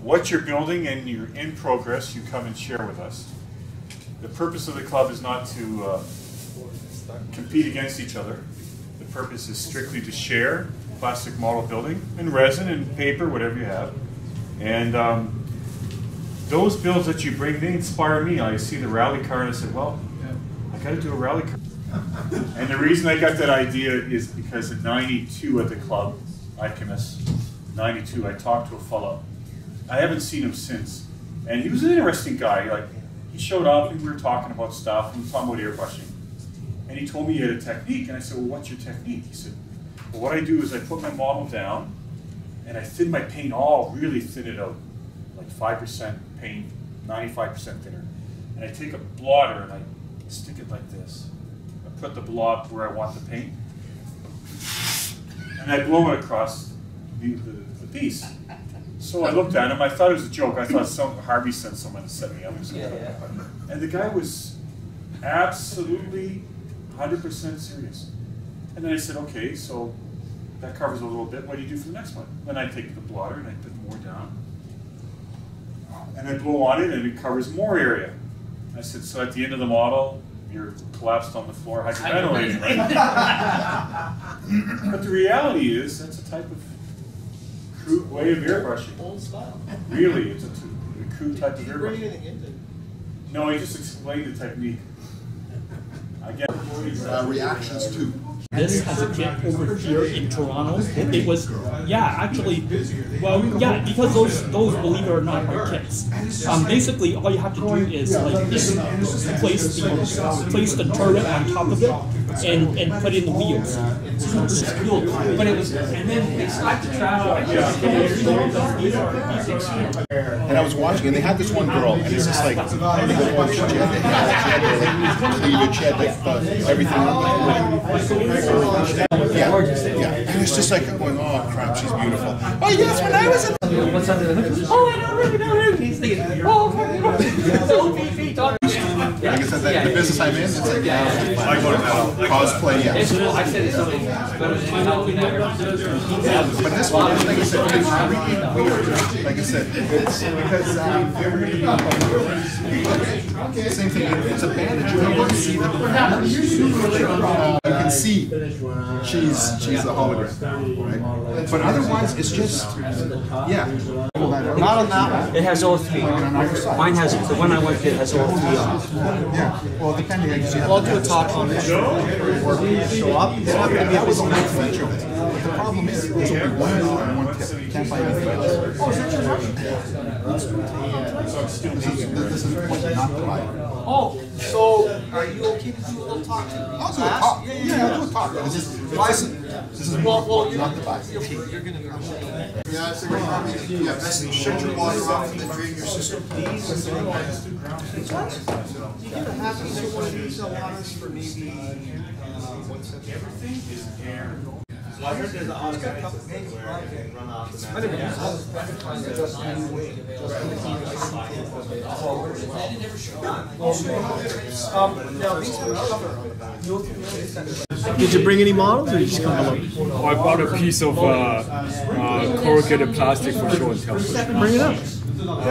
what you're building and you're in progress, you come and share with us. The purpose of the club is not to compete against each other. The purpose is strictly to share plastic model building and resin and paper, whatever you have. And those builds that you bring, they inspire me. I see the rally car and I said, well, I got to do a rally car. And the reason I got that idea is because in '92 at the club, IPMS, '92, I talked to a fellow. I haven't seen him since. And he was an interesting guy. Like, he showed up and we were talking about stuff and we were talking about airbrushing. And he told me he had a technique. And I said, well, what's your technique? He said, well, what I do is I put my model down and I thin my paint really thin it out. Like 5% paint, 95% thinner. And I take a blotter and I stick it like this. I put the blob where I want the paint. And I blow it across the piece. So I looked at him, I thought it was a joke. I thought Harvey sent someone to set me up or something. And the guy was absolutely 100% serious. And then I said, okay, so that covers a little bit. What do you do for the next one? Then I take the blotter and I put more down. And I blow on it and it covers more area. I said, so at the end of the model, you're collapsed on the floor, hyperventilating, right? But the reality is, that's a type of crude way of airbrushing. Old style. Really, it's a crude type of airbrushing. Bring anything into? No, he just explained the technique. I get reactions too. This as a kid over here in Toronto, it was, actually, well, because those believe it or not, are kits. Basically, all you have to do is like this, place the turret on top of it and put in the wheels. But it was, and then they slapped the trash. And I was watching, and they had this one girl, and it's just like, she had their cleavage, she had everything. And it's just like going, oh crap, she's beautiful. Oh yes, when I was in. What's under the hood? Oh, I don't really know. He's thinking, Like I said, the business I'm in, it's like I go to cosplay. It's cool. I said it's something. But this one, like I said, it's really weird. Like I said, it's because same thing. It's a bandage. You can see the. You can see she's the hologram, right? But other ones, it's just Not on that one. It has all three. Mine has the one I went to has all three on. Yeah. Well, depending on you. I'll do a talk on it. Show up. It's not going to be a busy night feature. But the problem is, there's only one tip. You can't buy anything else. Oh, is that your Russian? This is the point not to buy. Oh, so are you okay to do a little talk to me? I'll do a talk. Yeah, I'll do a talk. This is not the buy. You're going to Yeah, it's a great problem. Yeah, best shut your water off and then drain your system. Do you get a happy to one of these waters for maybe everything is air. I heard there's an automatic where it can run off the Did you bring any models, or did you just come along? I bought a piece of corrugated plastic for show and tell. Bring it up.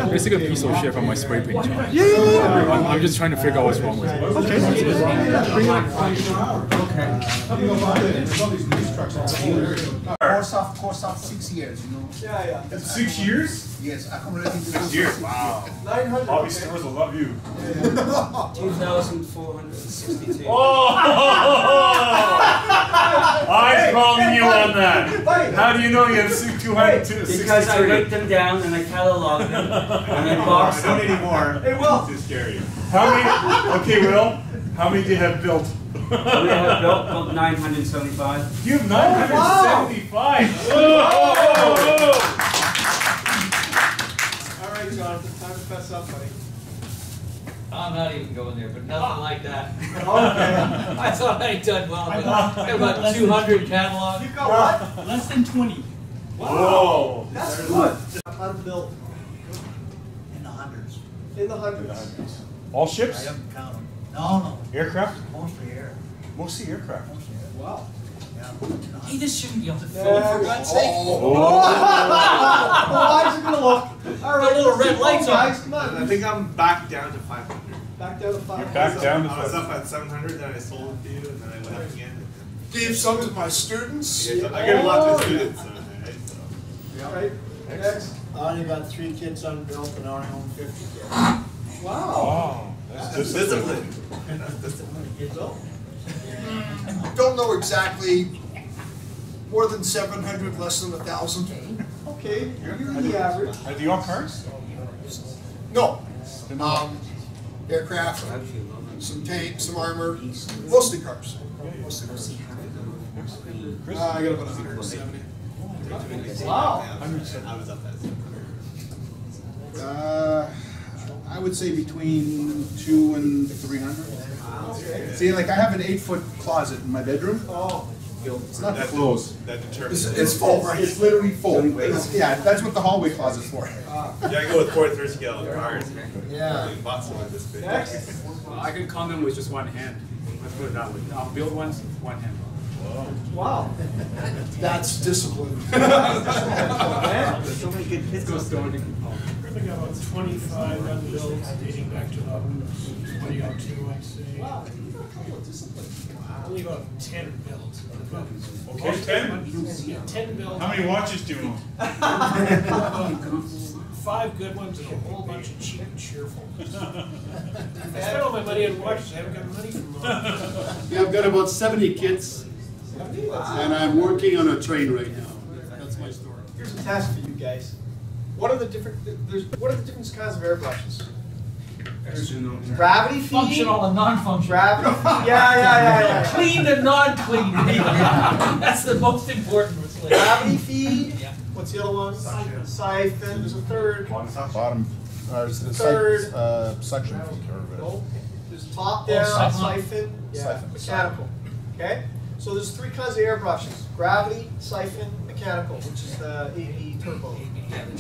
Basically a piece of shit from my spray paint job. Yeah. I'm just trying to figure out what's wrong with it. Okay. Bring it up. Course off 6 years, you know. Yeah. That's 6 years? Yes, I come ready to 6 years, wow. 900. Bobby Stars will love you. 2,462. Oh! I'm calling you on that. How do you know you have 262? Because I wrote them down and I cataloged them and I boxed them. Don't anymore. Hey, Will. Too scary. How many? Okay, Will. How many do you have built? We have built about 975. You have 975. Whoa! All right, Jonathan, time to fess up, buddy. I'm not even going there, but nothing like that. Okay. I thought I'd done well, but I have about 200 catalogs. You got what? Less than 20. Whoa! That's good. Unbuilt. In the hundreds. In the hundreds. All ships? I haven't counted them. No. Aircraft? Mostly air. Mostly aircraft. Wow. Yeah. Hey, this shouldn't be on the film, for God's sake. Why is it gonna look? All right, The little red lights on. guys, come on. I think I'm back down to 500. Back down to 5. You're back down to I was 500. up at 700, then I sold it to you, and then I went up again. Gave some to my students. I get a lot of students, right? So. All right, next. I only got 3 kids unbuilt and I only own 50 kids. Wow. That's That's discipline. discipline. That's discipline. Don't know exactly. More than 700, less than 1,000. Okay, you're the average. Are they all cars? No. Aircraft, some tanks, some armor, mostly cars. Mostly cars. I got about 170. Wow. I was up at 700. I would say between 200 and 300. Okay. See, like I have an 8-foot closet in my bedroom. Oh. It's not closed. That determines. It's full, right? It's literally full. Yeah, that's what the hallway closet's for. Yeah, I go with 4 scale cars. Yeah. Bought some like this big. Next. I can comment with just one hand. Let's put it that way. I'll build ones, one hand. Wow. That's discipline. So many good kids go starting. I got about 25 unbuilds dating back to about 2002, I'd say. Wow. Only about 10 builds. Okay, 10? Yeah, 10 builds. How many watches do you own? 5 good ones and a whole bunch of cheap and cheerful. I spent all my money on watches. I haven't got money from them. Yeah, I've got about 70 kids, and I'm working on a train right now. That's my story. Here's a test for you guys. What are the different kinds of airbrushes? There's gravity feed. Functional and non-functional. Gravity feed. Yeah. Clean and non-clean. That's the most important. Gravity feed. Yeah. What's the other one? Siphon. There's a third. Bottom, Third. suction. No. There's top down, siphon, Siphon. mechanical. Okay? So there's 3 kinds of airbrushes. Gravity, siphon, mechanical, which is the AB turbo.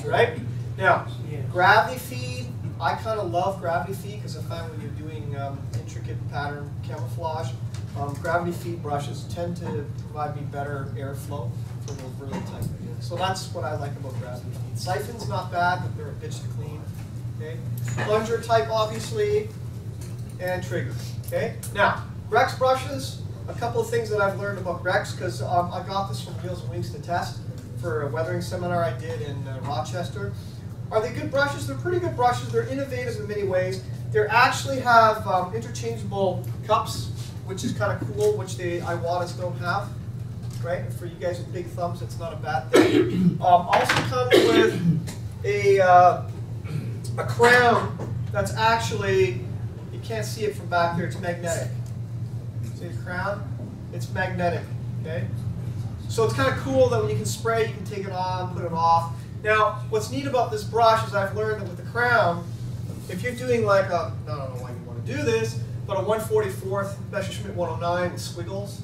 Right? Now, gravity feed, I kind of love gravity feed because I find when you're doing intricate pattern camouflage, gravity feed brushes tend to provide me better airflow for those really tight. So that's what I like about gravity feed. Siphon's not bad, but they're a bitch to clean. Okay? Plunger type, obviously, and trigger. Okay? Now, Grex brushes, a couple of things that I've learned about Grex, because I got this from Wheels and Wings to test for a weathering seminar I did in Rochester. Are they good brushes? They're pretty good brushes. They're innovative in many ways. They actually have interchangeable cups, which is kind of cool, which the Iwatas don't have. Right? And for you guys with big thumbs, it's not a bad thing. Also comes with a crown that's actually, you can't see it from back there, it's magnetic. See the crown? It's magnetic, okay? So it's kind of cool that when you can spray, you can take it on, put it off. Now, what's neat about this brush is I've learned that with the crown, if you're doing like a, I don't know why you want to do this, but a 1/44th Messerschmitt 109 with squiggles,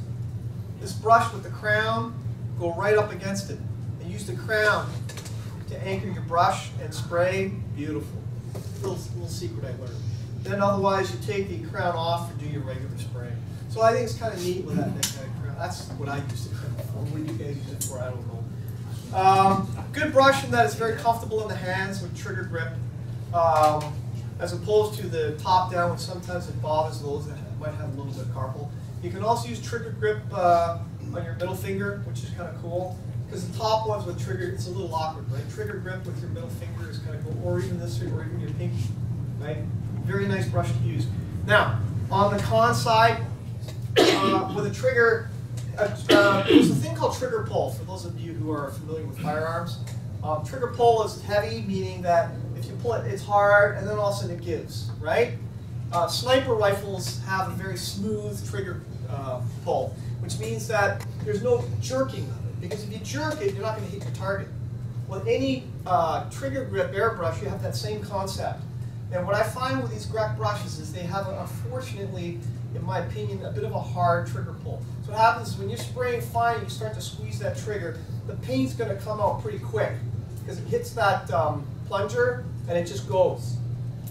this brush with the crown, go right up against it and use the crown to anchor your brush and spray. Beautiful. Little secret I learned. Then otherwise you take the crown off and do your regular spray. So I think it's kind of neat with that magnetic crown. That's what I use the crown for. What you guys use it for, I don't know. Good brush in that it's very comfortable in the hands with trigger grip. As opposed to the top down, which sometimes it bothers those that might have a little bit of carpal. You can also use trigger grip on your middle finger, which is kind of cool. Because the top ones with trigger, it's a little awkward, right? Trigger grip with your middle finger is kind of cool, or even this, or even your pinky, right? Very nice brush to use. Now, on the con side, with a trigger, there's a thing called trigger pull, for those of you who are familiar with firearms. Trigger pull is heavy, meaning that if you pull it, it's hard, and then all of a sudden it gives, right? Sniper rifles have a very smooth trigger pull, which means that there's no jerking of it. Because if you jerk it, you're not going to hit your target. With any trigger grip airbrush, you have that same concept. And what I find with these Grex brushes is they have, unfortunately, in my opinion, a bit of a hard trigger pull. So what happens is when you're spraying fine and you start to squeeze that trigger, the paint's going to come out pretty quick because it hits that plunger and it just goes.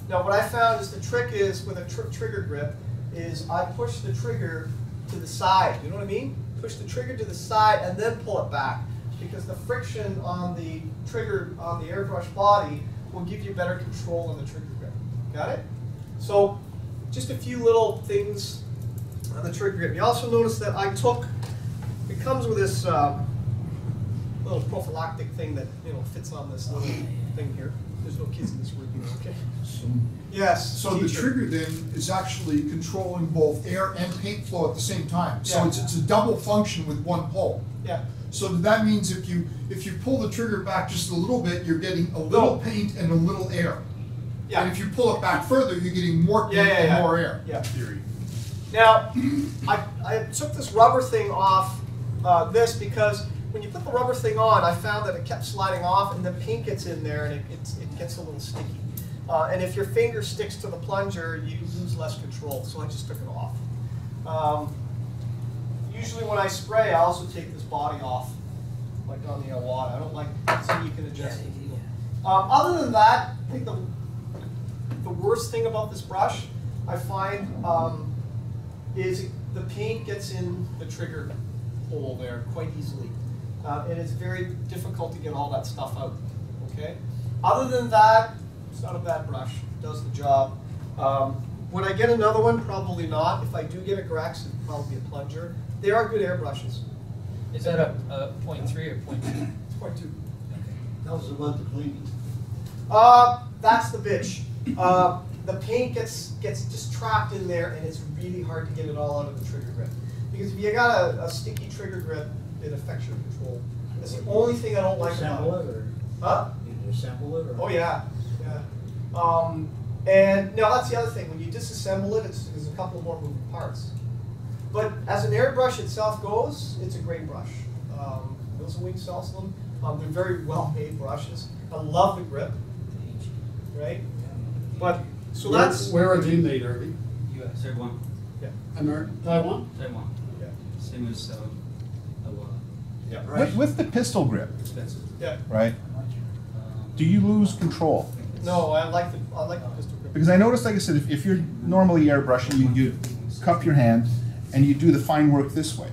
Now what I found is the trick is with a trigger grip is I push the trigger to the side. You know what I mean? push the trigger to the side, and then pull it back, because the friction on the trigger on the airbrush body will give you better control on the trigger grip. Got it? So just a few little things on the trigger grip. You also notice that I took, it comes with this little prophylactic thing that fits on this little thing here. There's no kids in this room, okay? Yes. So the trigger then is actually controlling both air and paint flow at the same time. So it's a double function with one pull. Yeah. So that means if you pull the trigger back just a little bit, you're getting a little paint and a little air. Yeah. And if you pull it back further, you're getting more paint and more air. Yeah. Theory. Now, I took this rubber thing off this because when you put the rubber thing on, I found that it kept sliding off, and the paint gets in there, and it gets a little sticky. And if your finger sticks to the plunger, you lose less control. So I just took it off. Usually when I spray, I also take this body off, like on the Awada. I don't like so you can adjust it. Other than that, I think the worst thing about this brush, I find, is the paint gets in the trigger hole there quite easily. And it's very difficult to get all that stuff out. Okay. Other than that, it's not a bad brush. It does the job. Would I get another one? Probably not. If I do get a Grex, it'd probably be a plunger. They are good airbrushes. Is that a 0.3 or 0.2? It's 0.2. Okay. How's about the cleaning? That's the bitch. The paint gets just trapped in there, and it's really hard to get it all out of the trigger grip. Because if you got a sticky trigger grip, it affects your control. That's the only thing I don't like about it. Huh? You sample it? Or? Oh yeah, yeah. And now that's the other thing. When you disassemble it, there's a couple more moving parts. But as an airbrush itself goes, it's a great brush. Wing sells them. They're very well-made brushes. I love the grip, right? But so Where are they made, Harvey? U.S. Taiwan. Yeah. Taiwan? Taiwan. Yeah. Same as Yeah. Right. With the pistol grip, expensive. Yeah. right? Do you lose control? No, I like the pistol grip. Because I noticed, like I said, if you're normally airbrushing, you cup your hand and you do the fine work this way.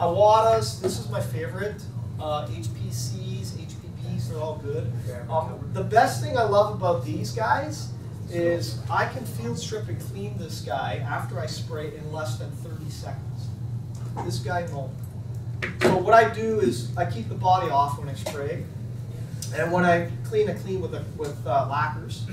Awadas, this is my favorite. HPCs, HPPs, they're all good. The best thing I love about these guys is I can field strip and clean this guy after I spray in less than 30 seconds. This guy won't. So what I do is I keep the body off when I spray, and when I clean, I clean with lacquers.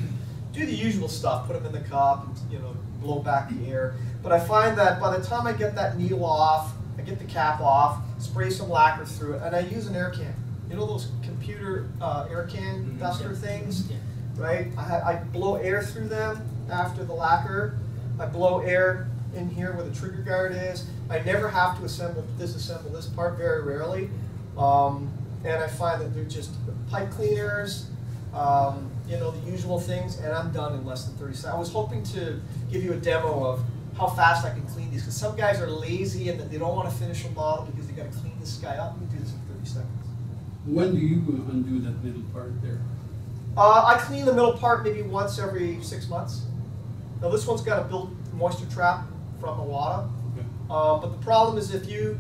Do the usual stuff, put them in the cup, and, blow back the air. But I find that by the time I get that needle off, I get the cap off, spray some lacquer through it, and I use an air can. You know those computer air can duster things, right? I blow air through them after the lacquer. I blow air in here where the trigger guard is. I never have to disassemble this part, very rarely. And I find that they're just pipe cleaners, the usual things, and I'm done in less than 30 seconds. I was hoping to give you a demo of how fast I can clean these, because some guys are lazy and that they don't want to finish a model because they got to clean this guy up. We do this in 30 seconds. When do you undo that middle part there? I clean the middle part maybe once every 6 months. Now this one's got a built moisture trap from Awada. Okay. But the problem is if you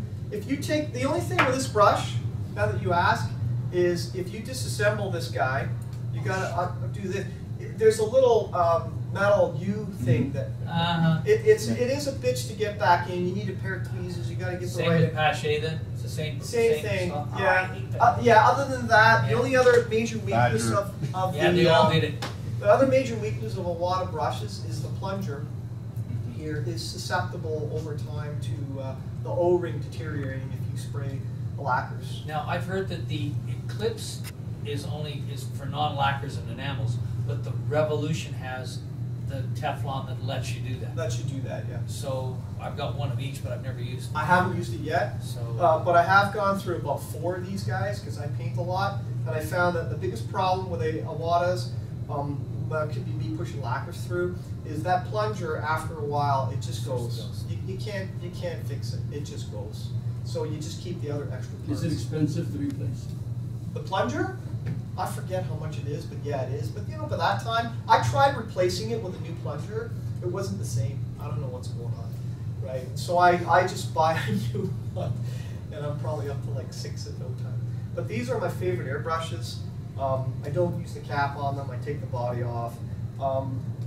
take, the only thing with this brush, now that you ask, is if you disassemble this guy, you gotta do this. There's a little metal U thing that it is a bitch to get back in. You need a pair of tweezers. You gotta get the right. Same with Pache then. It's the same thing. Stuff. Yeah. Other than that, the only other major weakness of they all did it. The other major weakness of a lot of brushes is the plunger here is susceptible over time to the O-ring deteriorating if you spray lacquers. Now I've heard that the Eclipse is for non-lacquers and enamels, but the Revolution has the Teflon that lets you do that. Lets you do that, yeah. So I've got one of each, but I've never used it. I haven't used it yet, but I have gone through about 4 of these guys because I paint a lot, and I found that the biggest problem with Awadas, that could be me pushing lacquers through, is that plunger. After a while, it just goes. You can't fix it. It just goes. So you just keep the other extra parts. Is it expensive to replace? The plunger? I forget how much it is, but yeah, it is. But by that time, I tried replacing it with a new plunger. It wasn't the same. I don't know what's going on. right? So I just buy a new one, and I'm probably up to like 6 in no time. But these are my favorite airbrushes. I don't use the cap on them, I take the body off.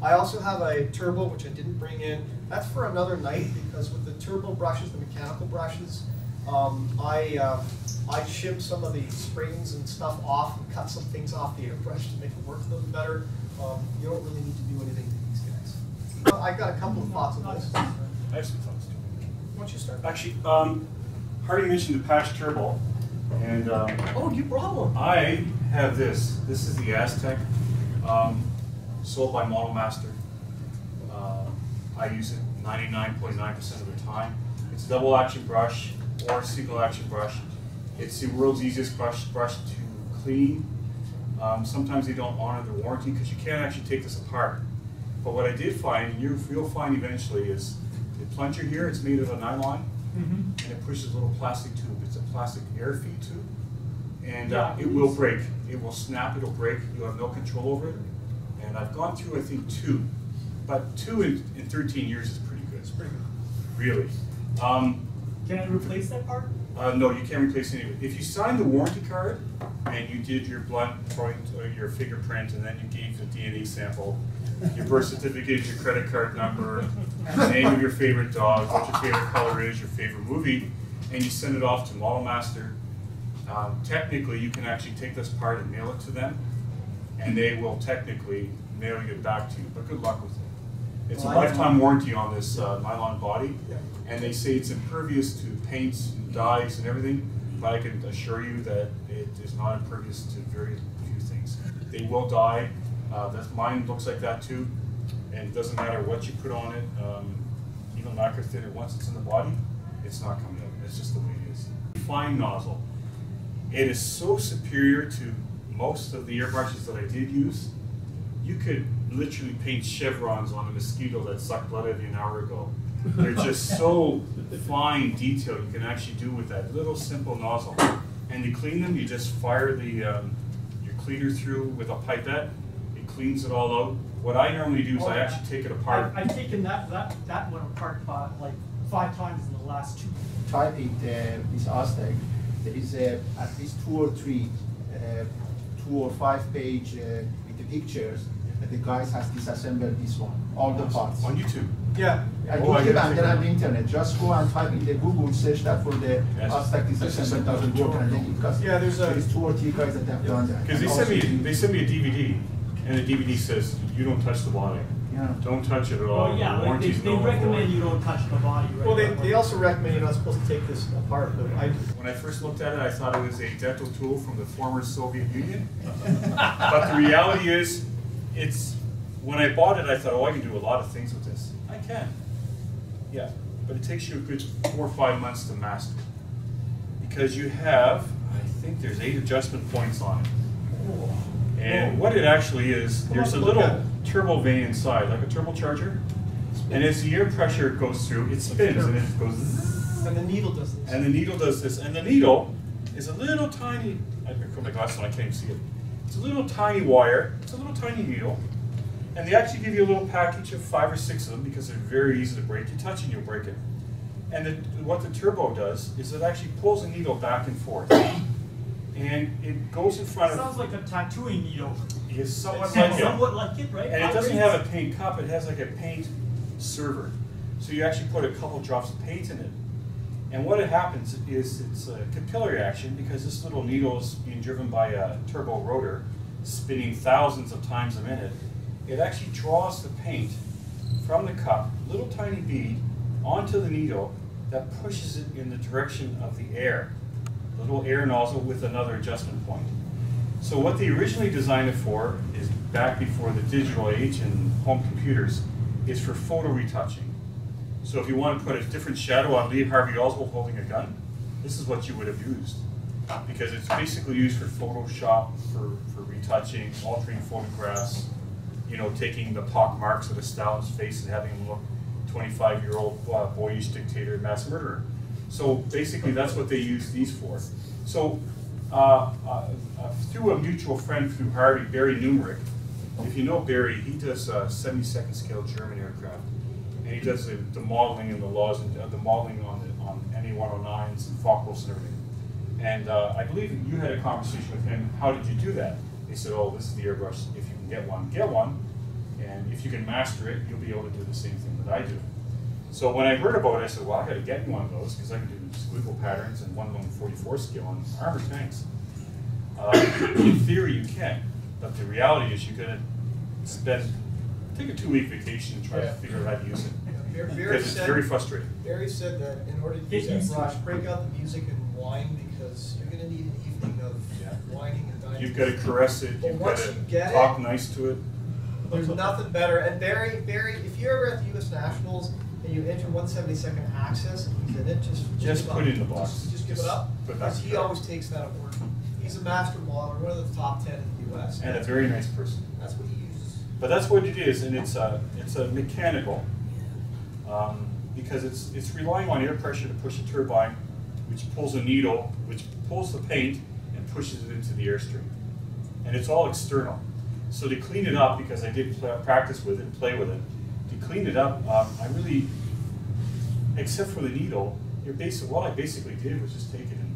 I also have a turbo, which I didn't bring in. That's for another night, because with the turbo brushes, the mechanical brushes, I shim some of the springs and stuff off and cut some things off the airbrush to make it work a little better. You don't really need to do anything to these guys. I got a couple of thoughts on this. I have some thoughts too. Why don't you start? Actually, Harvey mentioned the patch turbo, and oh, you brought one. I have this. This is the Aztek, sold by Model Master. I use it 99.9% of the time. It's a double action brush or single action brush. It's the world's easiest brush to clean. Sometimes they don't honor the warranty because you can't actually take this apart. But what I did find, and you'll find eventually, is the plunger here, it's made of a nylon, and it pushes a little plastic tube. It's a plastic air feed tube. And it will break. It will snap, it'll break. You have no control over it. And I've gone through, I think, 2. But 2 in 13 years is pretty good. It's pretty good. Really. Can I replace that part? No, you can't replace any of it. If you signed the warranty card and you did your blood point or your fingerprint and then you gave the DNA sample, your birth certificate, your credit card number, the name of your favorite dog, what your favorite color is, your favorite movie, and you send it off to Model Master, technically you can actually take this part and mail it to them, and they will technically mail it back to you, but good luck with it. It's a lifetime warranty on this nylon body, and they say it's impervious to paints and dyes and everything, but I can assure you that it is not impervious to very few things. They will die. Mine looks like that too, and it doesn't matter what you put on it, even lacquer thinner, once it's in the body, it's not coming out. It's just the way it is. Fine nozzle. It is so superior to most of the airbrushes that I did use. You could literally paint chevrons on a mosquito that sucked blood out of you an hour ago. They're just so fine detail you can actually do with that little simple nozzle. And you clean them, you just fire the your cleaner through with a pipette. It cleans it all out. What I normally do is I actually take it apart. I've taken that one apart like 5 times in the last 2. Type it, this Aztek. There is at least 2 or 3, 2 or 5 page with the pictures. The guys has disassembled this one, all the parts. On YouTube? Yeah. And YouTube and then on the internet. Just go and type in the Google, search that for the Aztek disassembled doesn't work, and then because there's 2 or 3 guys that have done that. Because they sent me a DVD, and the DVD says you don't touch the body. Yeah. Don't touch it at all. Well, yeah, like they recommend you don't touch the body. Right? Well, they also recommend you're not supposed to take this apart. But when I first looked at it, I thought it was a dental tool from the former Soviet Union. But the reality is, when I bought it, I thought, oh, I can do a lot of things with this. I can. Yeah, but it takes you a good 4 or 5 months to master it. Because you have, I think there's 8 adjustment points on it. And what it actually is, there's a little turbo vane inside, like a turbocharger. And as the air pressure goes through, it spins and it goes zzz. And the needle does this. And the needle does this. And the needle is a little tiny, I put my glasses on, I can't even see it. It's a little tiny wire, it's a little tiny needle. And they actually give you a little package of 5 or 6 of them because they're very easy to break. You touch and you'll break it. And what the turbo does is it actually pulls the needle back and forth. And it goes in front of... Sounds like a tattooing needle. It's somewhat like it, right? And it doesn't have a paint cup, it has like a paint server. So you actually put a couple drops of paint in it. And what happens is it's a capillary action because this little needle is being driven by a turbo rotor spinning thousands of times a minute. It actually draws the paint from the cup, little tiny bead, onto the needle that pushes it in the direction of the air. The little air nozzle with another adjustment point. So what they originally designed it for is back before the digital age and home computers is for photo retouching. So if you want to put a different shadow on Lee Harvey Oswald holding a gun, this is what you would have used. Because it's basically used for Photoshop, for retouching, altering photographs, you know, taking the pock marks of Stalin's face and having him look 25-year-old boyish dictator, mass murderer. So basically that's what they use these for. So through a mutual friend through Harvey, Barry Numerick, if you know Barry, he does 72nd scale German aircraft. and he does the modeling and the laws and the modeling on MA 109s and Focals and everything. And I believe you had a conversation with him. How did you do that? They said, "Oh, this is the airbrush. If you can get one, and if you can master it, you'll be able to do the same thing that I do." So when I heard about it, I said, "Well, I got to get me one of those because I can do squiggle patterns and 1/144 scale on armor tanks." In theory, you can, but the reality is you're going to take a 2-week vacation and try to figure out how to use it. Because it's very frustrating. Barry said that in order to use that brush, break out the music and whine, because you're going to need an evening of whining and dining. You've got to caress it. You've got to talk nice to it. There's nothing better. And Barry, if you're ever at the U.S. Nationals and you enter 172nd Access and he's in it, just put it in the box. Just give it up. Because he always takes that award. He's a master modeler, one of the top 10 in the U.S. And a very nice person. That's what he uses. But that's what it is, and it's a mechanical, because it's relying on air pressure to push a turbine, which pulls a needle, which pulls the paint and pushes it into the airstream. And it's all external. So to clean it up, because I did practice with it, play with it, to clean it up, I really, except for the needle, what I basically did was just take it and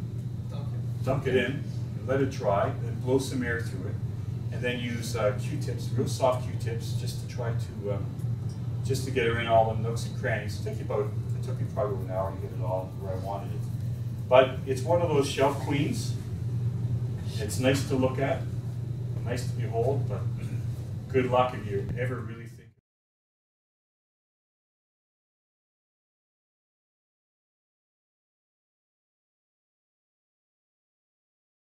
dunk it in, and let it dry, then blow some air through it, and then use Q-tips, real soft Q-tips, just to try to just to get it in all the nooks and crannies. It took me probably an hour to get it all where I wanted it. But it's one of those shelf queens. It's nice to look at, nice to behold, but good luck if you ever really